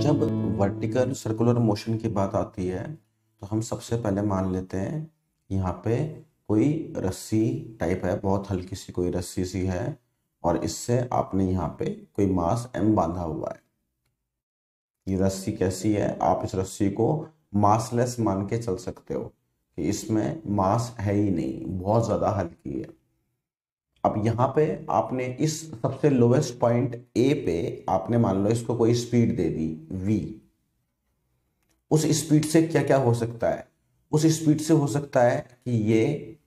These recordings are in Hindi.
जब वर्टिकल सर्कुलर मोशन की बात आती है तो हम सबसे पहले मान लेते हैं यहाँ पे कोई रस्सी टाइप है, बहुत हल्की सी कोई रस्सी सी है, और इससे आपने यहाँ पे कोई मास m बांधा हुआ है। ये रस्सी कैसी है, आप इस रस्सी को मासलेस मान के चल सकते हो कि इसमें मास है ही नहीं, बहुत ज्यादा हल्की है। अब यहाँ पे आपने इस सबसे लोवेस्ट पॉइंट ए पे आपने मान लो इसको कोई स्पीड दे दी v। उस स्पीड से क्या क्या हो सकता है, उस स्पीड से हो सकता है कि ये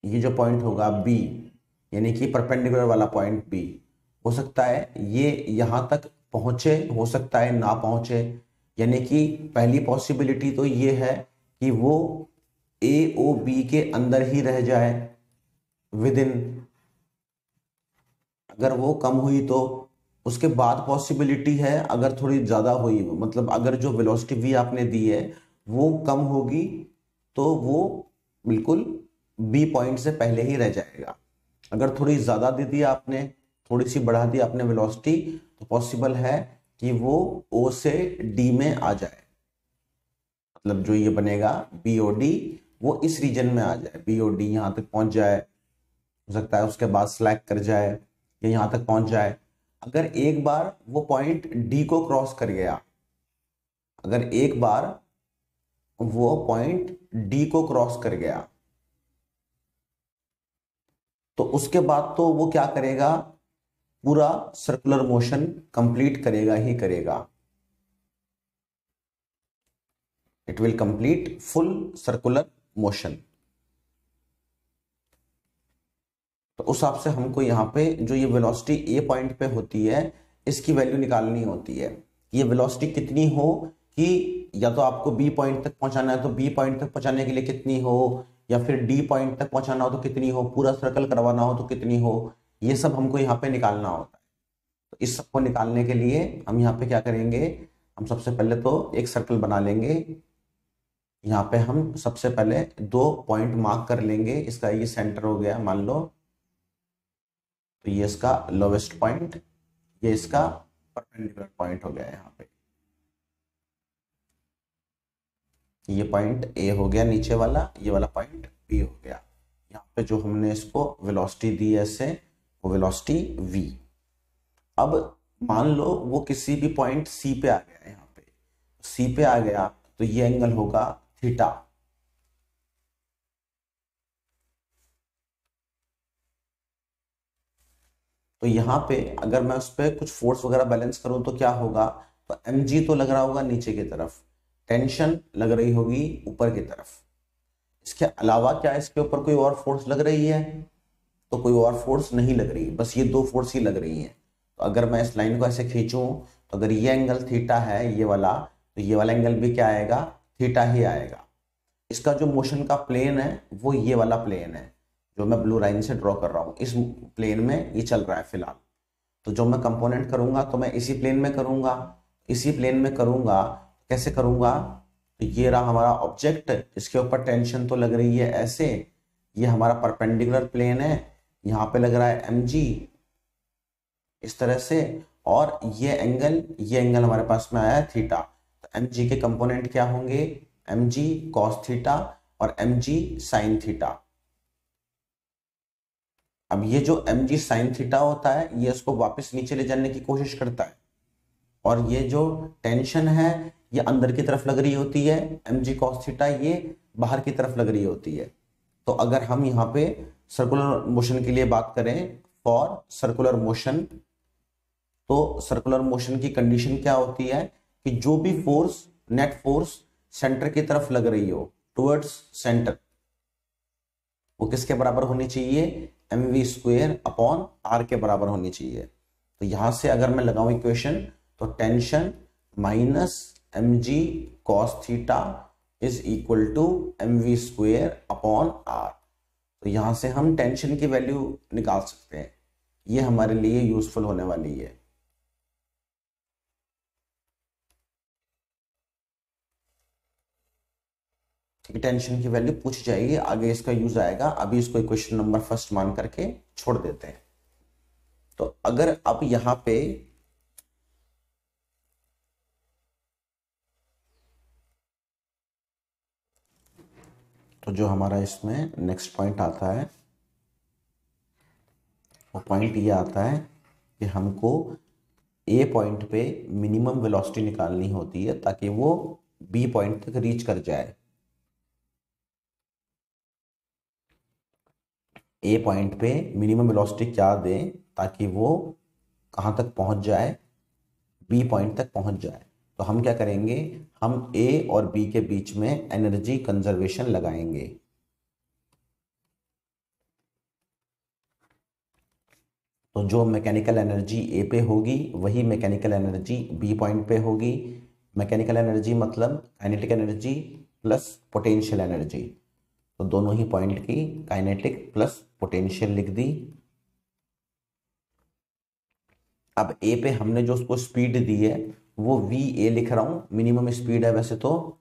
जो पॉइंट होगा बी, यानी कि परपेंडिकुलर वाला पॉइंट बी, हो सकता है ये यहां तक पहुंचे, हो सकता है ना पहुंचे। यानी कि पहली पॉसिबिलिटी तो ये है कि वो ए ओ बी के अंदर ही रह जाए विद इन, अगर वो कम हुई तो। उसके बाद पॉसिबिलिटी है अगर थोड़ी ज्यादा हुई, मतलब अगर जो वेलोसिटी वी आपने दी है वो कम होगी तो वो बिल्कुल बी पॉइंट से पहले ही रह जाएगा। अगर थोड़ी ज्यादा दे दी आपने, थोड़ी सी बढ़ा दी आपने वेलोसिटी, तो पॉसिबल है कि वो ओ से डी में आ जाए, मतलब जो ये बनेगा बीओडी वो इस रीजन में आ जाए, बीओडी यहां तक पहुंच जाए। हो सकता है उसके बाद स्लैक कर जाए या यहां तक पहुंच जाए। अगर एक बार वो पॉइंट डी को क्रॉस कर गया, अगर एक बार वो पॉइंट डी को क्रॉस कर गया, तो उसके बाद तो वो क्या करेगा, पूरा सर्कुलर मोशन कंप्लीट करेगा ही करेगा। It will complete full circular motion. तो उस हिसाब से हमको यहाँ पे जो ये वेलोसिटी ए पॉइंट पे होती है इसकी वैल्यू निकालनी होती है। ये वेलोसिटी कितनी हो कि या तो आपको बी पॉइंट तक पहुंचाना है तो बी पॉइंट तक पहुंचाने के लिए कितनी हो, या फिर डी पॉइंट तक पहुंचाना हो तो कितनी हो, पूरा सर्कल करवाना हो तो कितनी हो, ये सब हमको यहाँ पे निकालना होता है। तो इस सबको निकालने के लिए हम यहाँ पे क्या करेंगे, हम सबसे पहले तो एक सर्कल बना लेंगे। यहाँ पे हम सबसे पहले 2 पॉइंट मार्क कर लेंगे, इसका ये सेंटर हो गया मान लो, तो ये इसका लोवेस्ट पॉइंट, ये इसका परपेंडिकुलर पॉइंट हो गया यहाँ पे। ये पॉइंट ए हो गया नीचे वाला, ये वाला पॉइंट बी हो गया। यहाँ पे जो हमने इसको वेलोसिटी दी है ऐसे, वो वेलोसिटी v। अब मान लो वो किसी भी पॉइंट सी पे आ गया, यहाँ पे सी पे आ गया तो ये एंगल होगा थीटा। तो यहाँ पे अगर मैं उस पर कुछ फोर्स वगैरह बैलेंस करूं तो क्या होगा, तो mg तो लग रहा होगा नीचे की तरफ, टेंशन लग रही होगी ऊपर की तरफ। इसके अलावा क्या इसके ऊपर कोई और फोर्स लग रही है, तो कोई और फोर्स नहीं लग रही, बस ये 2 फोर्स ही लग रही हैं। तो अगर मैं इस लाइन को ऐसे खींचूं तो अगर ये एंगल थीटा है ये वाला, तो ये वाला एंगल भी क्या आएगा, थीटा ही आएगा। इसका जो मोशन का प्लेन है वो ये वाला प्लेन है जो मैं ब्लू लाइन से ड्रॉ कर रहा हूं, इस प्लेन में ये चल रहा है फिलहाल। तो जो मैं कंपोनेंट करूंगा तो मैं इसी प्लेन में करूंगा, इसी प्लेन में करूंगा। कैसे करूंगा, तो ये रहा हमारा ऑब्जेक्ट, इसके ऊपर टेंशन तो लग रही है ऐसे, ये हमारा परपेंडिकुलर प्लेन है, यहाँ पे लग रहा है mg इस तरह से, और ये एंगल हमारे पास में आया है थीटा। तो mg के कंपोनेंट क्या होंगे, mg cos थीटा और mg sin थीटा। अब ये जो mg sin थीटा होता है ये इसको वापस नीचे ले जाने की कोशिश करता है, और ये जो टेंशन है ये अंदर की तरफ लग रही होती है, mg cos थीटा ये बाहर की तरफ लग रही होती है। तो अगर हम यहाँ पे सर्कुलर मोशन के लिए बात करें, फॉर सर्कुलर मोशन, तो सर्कुलर मोशन की कंडीशन क्या होती है कि जो भी फोर्स, नेट फोर्स सेंटर की तरफ लग रही हो, टुवर्ड्स सेंटर, वो किसके बराबर होनी चाहिए, mv² अपॉन r के बराबर होनी चाहिए। तो यहां से अगर मैं लगाऊं इक्वेशन, तो tension minus mg cos theta is equal to mv² upon r। तो यहां से हम टेंशन की वैल्यू निकाल सकते हैं, ये हमारे लिए यूजफुल होने वाली है। ठीक है, टेंशन की वैल्यू पूछ जाएगी, आगे इसका यूज आएगा, अभी इसको इक्वेशन नंबर फर्स्ट मान करके छोड़ देते हैं। तो अगर अब यहां पे तो जो हमारा इसमें नेक्स्ट पॉइंट आता है वो पॉइंट ये आता है कि हमको ए पॉइंट पे मिनिमम वेलोसिटी निकालनी होती है ताकि वो बी पॉइंट तक रीच कर जाए। ए पॉइंट पे मिनिमम वेलोसिटी क्या दें ताकि वो कहां तक पहुंच जाए, बी पॉइंट तक पहुंच जाए। तो हम क्या करेंगे, हम ए और बी के बीच में एनर्जी कंजर्वेशन लगाएंगे। तो जो मैकेनिकल एनर्जी ए पे होगी वही मैकेनिकल एनर्जी बी पॉइंट पे होगी। मैकेनिकल एनर्जी मतलब kinetic energy plus potential energy. तो दोनों ही पॉइंट की काइनेटिक प्लस पोटेंशियल लिख दी। अब ए पे हमने जो उसको स्पीड दी है वो वी ए लिख रहा हूं, मिनिमम स्पीड है वैसे तो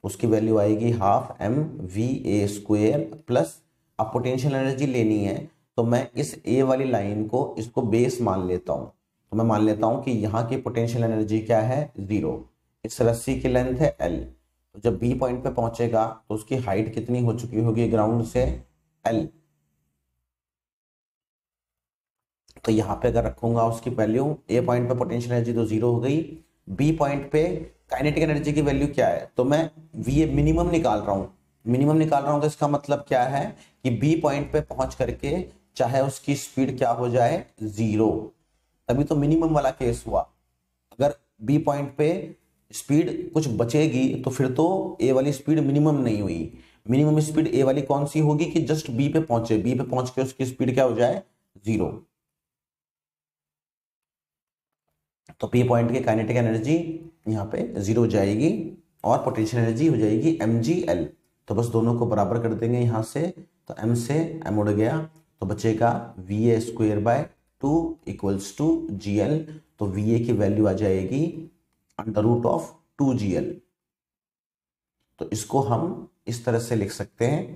उसकी वैल्यू आएगी half M V A square plus. अब पोटेंशियल एनर्जी लेनी है तो मैं इस ए वाली लाइन को इसको बेस मान लेता हूं। तो मैं मान लेता हूं कि यहाँ की पोटेंशियल एनर्जी क्या है, 0। इस रस्सी की लेंथ है एल। तो जब बी पॉइंट पे पहुंचेगा तो उसकी हाइट कितनी हो चुकी होगी ग्राउंड से, एल। तो यहाँ पे अगर रखूंगा उसकी वैल्यू, ए पॉइंट पे पोटेंशियल एनर्जी तो 0 हो गई, बी पॉइंट पे काइनेटिक एनर्जी की वैल्यू क्या है, तो मैं वी मिनिमम निकाल रहा हूं। मिनिमम निकाल रहा हूं तो इसका मतलब क्या है कि बी पॉइंट पे पहुंच करके चाहे उसकी स्पीड क्या हो जाए, 0। तभी तो मिनिमम वाला केस हुआ। अगर बी पॉइंट पे स्पीड कुछ बचेगी तो फिर तो ए वाली स्पीड मिनिमम नहीं हुई। मिनिमम स्पीड ए वाली कौन सी होगी कि जस्ट बी पे पहुंचे, बी पे पहुंच के उसकी स्पीड क्या हो जाए, 0। तो पी पॉइंट की काइनेटिक एनर्जी यहाँ पे 0 हो जाएगी और पोटेंशियल एनर्जी हो जाएगी mgl। तो बस दोनों को बराबर कर देंगे यहाँ से। तो m से m उड़ गया तो बचेगा va square by 2 equals to gl। तो va की वैल्यू आ जाएगी अंडर रूट ऑफ 2gl। तो इसको हम इस तरह से लिख सकते हैं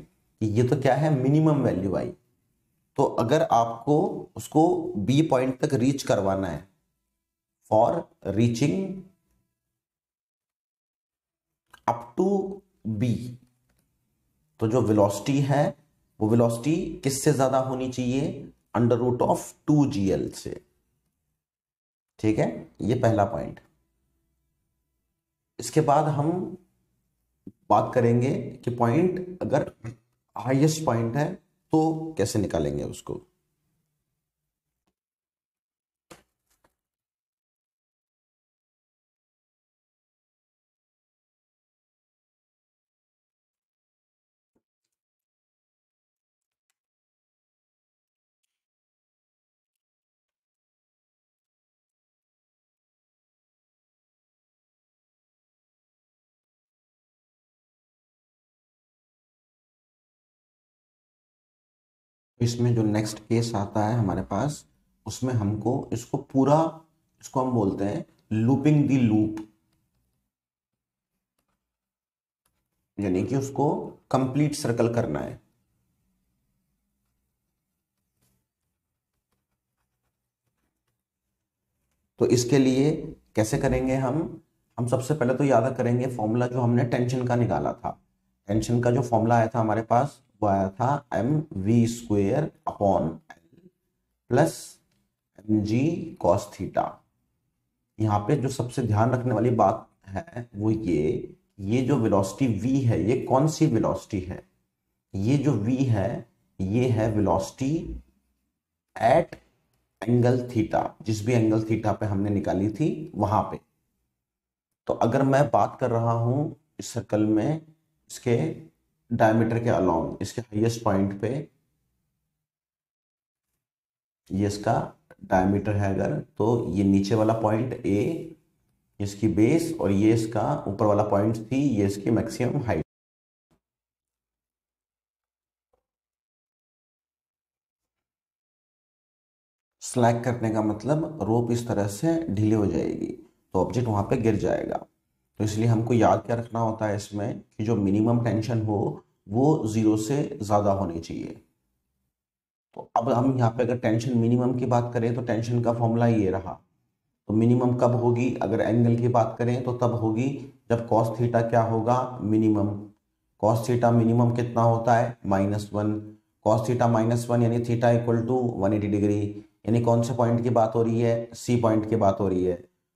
कि ये तो क्या है, मिनिमम वैल्यू आई। तो अगर आपको उसको बी पॉइंट तक रीच करवाना है, for reaching up to B, तो जो वेलोसिटी है वो वेलोसिटी किससे ज्यादा होनी चाहिए, अंडर रूट ऑफ 2gl से। ठीक है, ये पहला पॉइंट। इसके बाद हम बात करेंगे कि पॉइंट अगर हाईएस्ट पॉइंट है तो कैसे निकालेंगे उसको। इसमें जो नेक्स्ट केस आता है हमारे पास, उसमें हमको इसको पूरा, इसको हम बोलते हैं लूपिंग दी लूप, यानी कि उसको कंप्लीट सर्कल करना है। तो इसके लिए कैसे करेंगे हम सबसे पहले तो याद करेंगे फॉर्मूला जो हमने टेंशन का निकाला था। टेंशन का जो फॉर्मूला आया था हमारे पास वो आया था M V square upon L plus M G cos theta. यहाँ पे जो सबसे ध्यान रखने वाली बात है वो ये जो वेलोसिटी v है ये कौन सी वेलोसिटी है, ये जो v है ये है वेलोसिटी एट एंगल थीटा, जिस भी एंगल थीटा पे हमने निकाली थी वहां पे। तो अगर मैं बात कर रहा हूं इस सर्कल में इसके डायमीटर के अलोंग, इसके हाईएस्ट पॉइंट पे ये इसका डायमीटर है अगर, तो ये नीचे वाला पॉइंट ए इसकी बेस और ये इसका ऊपर वाला पॉइंट थी, ये इसकी मैक्सिमम हाइट। स्लैग करने का मतलब रोप इस तरह से ढीली हो जाएगी तो ऑब्जेक्ट वहां पे गिर जाएगा। तो इसलिए हमको याद क्या रखना होता है इसमें कि जो मिनिमम टेंशन हो वो 0 से ज्यादा होनी चाहिए। तो अब हम यहाँ पे अगर टेंशन मिनिमम की बात करें तो टेंशन का फॉर्मूला ये रहा। तो मिनिमम कब होगी, अगर एंगल की बात करें तो तब होगी जब कॉस थीटा क्या होगा, मिनिमम। कॉस थीटा मिनिमम कितना होता है, -1। कॉस थीटा -1 यानी थीटा इक्वल टू 180 डिग्री। यानी कौन से पॉइंट की बात हो रही है, सी पॉइंट की बात हो रही है।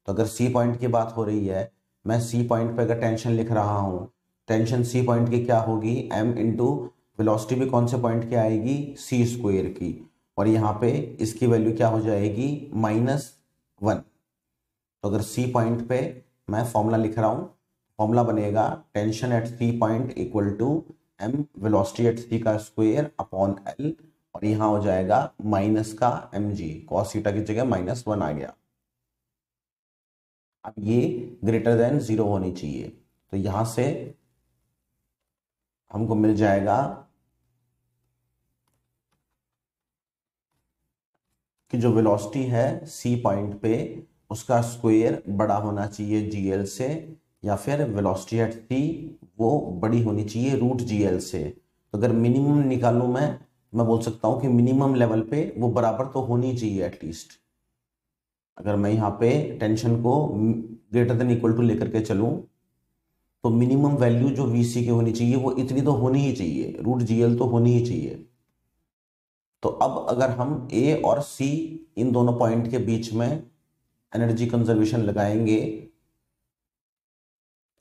तो अगर सी पॉइंट की बात हो रही है, मैं सी पॉइंट पे अगर टेंशन लिख रहा हूँ, टेंशन सी पॉइंट की क्या होगी, m इंटू वेलोसिटी भी कौन से पॉइंट की आएगी, सी स्क्वायर की। और यहाँ पे इसकी वैल्यू क्या हो जाएगी, -1। तो अगर सी पॉइंट पे मैं फॉर्मूला लिख रहा हूँ, फॉर्मूला बनेगा tension at C point equal to m velocity at C का स्क्वायर अपॉन l। और यहाँ हो जाएगा माइनस का mg, कॉस थीटा की जगह -1 आ गया। अब ये ग्रेटर देन 0 होनी चाहिए। तो यहां से हमको मिल जाएगा कि जो वेलोसिटी है सी पॉइंट पे उसका स्क्वायर बड़ा होना चाहिए जीएल से, या फिर वेलोसिटी एट सी वो बड़ी होनी चाहिए √GL से। तो अगर मिनिमम निकालूं मैं बोल सकता हूं कि मिनिमम लेवल पे वो बराबर तो होनी चाहिए एटलीस्ट। अगर मैं यहाँ पे टेंशन को ग्रेटर देन इक्वल टू लेकर के चलूं तो मिनिमम वैल्यू जो VC की होनी चाहिए वो इतनी तो होनी ही चाहिए, √GL तो होनी ही चाहिए। तो अब अगर हम A और C इन दोनों पॉइंट के बीच में एनर्जी कंजर्वेशन लगाएंगे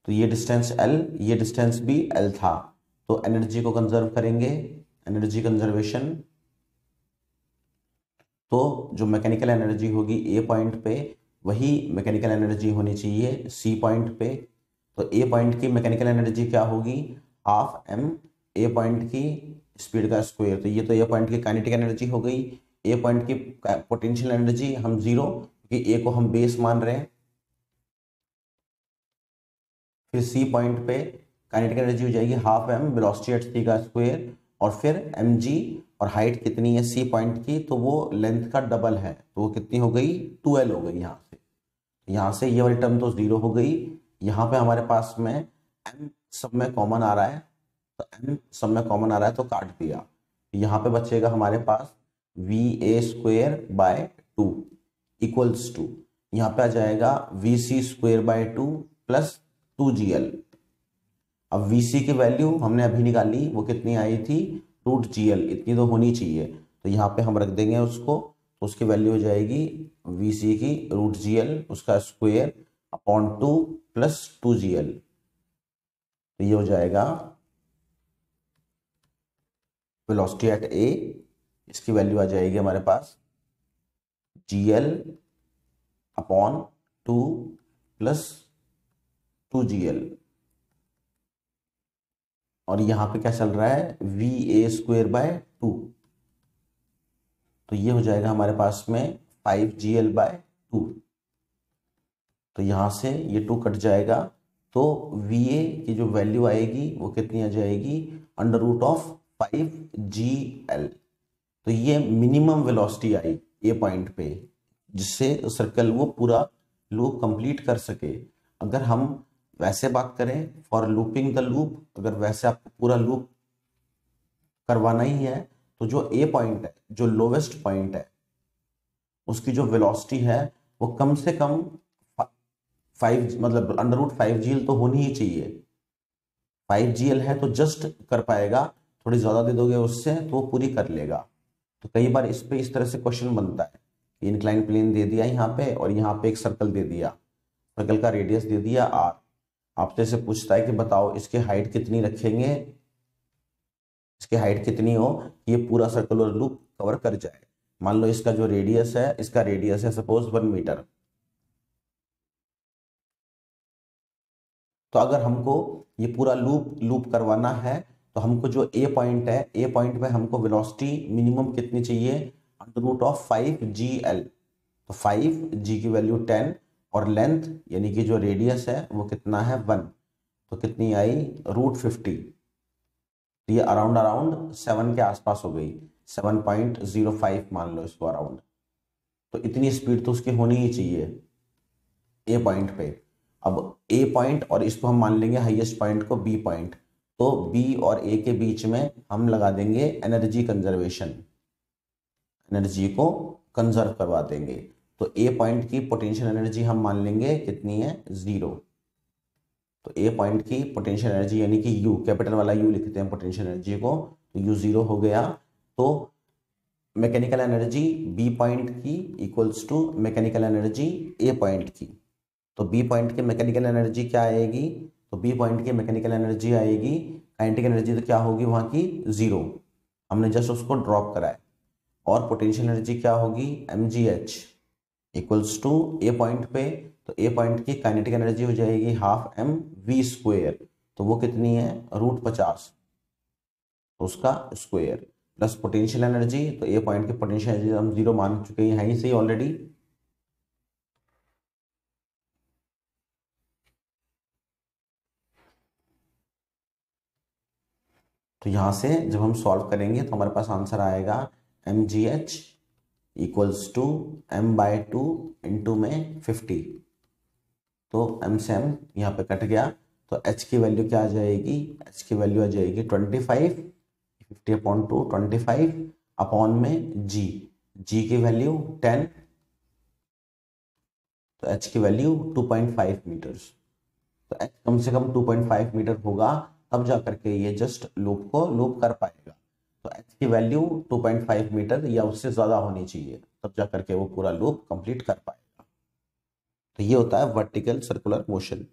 तो ये डिस्टेंस L, ये डिस्टेंस भी L था। तो एनर्जी को कंजर्व करेंगे, एनर्जी कंजर्वेशन। तो जो मैकेनिकल एनर्जी होगी A पॉइंट पे वही मैकेनिकल एनर्जी होनी चाहिए C पॉइंट पे। तो A पॉइंट की मैकेनिकल एनर्जी क्या होगी, हाफ m A पॉइंट की स्पीड का स्क्वायर। तो ये तो A पॉइंट की काइनेटिक एनर्जी हो गई। A पॉइंट की पोटेंशियल एनर्जी हम 0, क्योंकि A को हम बेस मान रहे हैं। फिर C पॉइंट पे काइनेटिक एनर्जी हो जाएगी half m velocity at C का स्क्वायर, और फिर mg। और हाइट कितनी है सी पॉइंट की, तो वो लेंथ का डबल है, तो वो कितनी हो गई, 2l हो गई। यहाँ से ये वाली टर्म तो 0 हो गई। यहाँ पे हमारे पास में m सब में कॉमन आ रहा है, तो m सब में कॉमन आ रहा है तो काट दिया। यहाँ पे बचेगा हमारे पास VA² / 2 इक्वल्स टू, यहाँ पे आ जाएगा VC² / 2 प्लस 2GL। अब VC की वैल्यू हमने अभी निकाली, वो कितनी आई थी, √GL, इतनी तो होनी चाहिए। तो यहाँ पे हम रख देंगे उसको, तो उसकी वैल्यू हो जाएगी VC की √GL उसका स्क्वायर अपॉन 2 प्लस 2GL। तो ये हो जाएगा वेलोसिटी एट A, इसकी वैल्यू आ जाएगी हमारे पास GL अपॉन 2 प्लस 2GL। और यहां पे क्या चल रहा है, VA² / 2। तो ये हो जाएगा हमारे पास में 5GL/2। तो यहां से ये 2 कट जाएगा, तो VA की जो वैल्यू आएगी वो कितनी आ जाएगी, √5GL। तो ये minimum velocity I A point पे, जिससे सर्कल वो पूरा लूप कंप्लीट कर सके। अगर हम वैसे बात करें फॉर लूपिंग द लूप, अगर वैसे आपको पूरा लूप करवाना ही है, तो जो A पॉइंट है, जो लोवेस्ट पॉइंट है, उसकी जो वेलोसिटी है वो कम से कम 5 मतलब √5GL तो होनी ही चाहिए। 5GL है तो जस्ट कर पाएगा, थोड़ी ज्यादा दे दोगे उससे तो वो पूरी कर लेगा। तो कई बार इस पे इस तरह से क्वेश्चन बनता है, इंक्लाइन प्लेन दे दिया यहाँ पे, और यहाँ पे एक सर्कल दे दिया, सर्कल का रेडियस दे दिया R। आपसे से पूछता है कि बताओ इसकी हाइट कितनी रखेंगे, इसकी हाइट कितनी हो ये पूरा सर्कुलर लूप कवर कर जाए। मान लो इसका जो रेडियस है, इसका रेडियस है सपोज 1 मीटर। तो अगर हमको ये पूरा लूप करवाना है, तो हमको जो A पॉइंट है, A पॉइंट पे हमको वेलोसिटी मिनिमम कितनी चाहिए, √5GL। तो 5G की वैल्यू 10, और लेंथ यानी कि जो रेडियस है वो कितना है 1। तो कितनी आई, √50। ये अराउंड 7 के आसपास हो गई, 7.05 मान लो इसको अराउंड। तो इतनी स्पीड तो उसकी होनी ही चाहिए A पॉइंट पे। अब A पॉइंट और इसको हम मान लेंगे हाईएस्ट पॉइंट को B पॉइंट, तो B और A के बीच में हम लगा देंगे एनर्जी कंजर्वेशन। एनर्जी को कंजर्व करवा देंगे। तो ए पॉइंट की पोटेंशियल एनर्जी हम मान लेंगे कितनी है, 0। तो ए पॉइंट की पोटेंशियल एनर्जी यानी कि यू, कैपिटल वाला यू लिखते हैं पोटेंशियल एनर्जी को, तो यू 0 हो गया। तो मैकेनिकल एनर्जी बी पॉइंट की equals to mechanical energy A point की। तो बी पॉइंट की मैकेनिकल एनर्जी क्या आएगी, तो बी पॉइंट की मैकेनिकल एनर्जी आएगी, काइनेटिक एनर्जी तो क्या होगी वहां की, 0, हमने जस्ट उसको ड्रॉप करा है। और पोटेंशियल एनर्जी क्या होगी, mgh equals to A point पे, तो ए पॉइंट की काइनेटिक एनर्जी हो जाएगी हाफ एम वी स्क्वेयर, तो वो कितनी है, √50, तो उसका स्क्वायर प्लस पोटेंशियल एनर्जी, तो ए पॉइंट की पोटेंशियल एनर्जी हम 0 मान चुके हैं यहीं से ऑलरेडी। तो यहां से जब हम सॉल्व करेंगे तो हमारे पास आंसर आएगा mgh equals to m/2 into में 50। तो m से m यहाँ पे कट गया, तो h की वैल्यू क्या आ जाएगी, h की वैल्यू आ जाएगी 25, 50/2 25 अपॉन में g, g की वैल्यू 10, तो h की वैल्यू 2.5 मीटर्स। तो h कम से कम 2.5 मीटर होगा तब जा करके ये जस्ट लूप को लूप कर पाएगा। तो h की वैल्यू 2.5 मीटर या उससे ज्यादा होनी चाहिए तब जा करके वो पूरा लूप कंप्लीट कर पाएगा। तो ये होता है वर्टिकल सर्कुलर मोशन।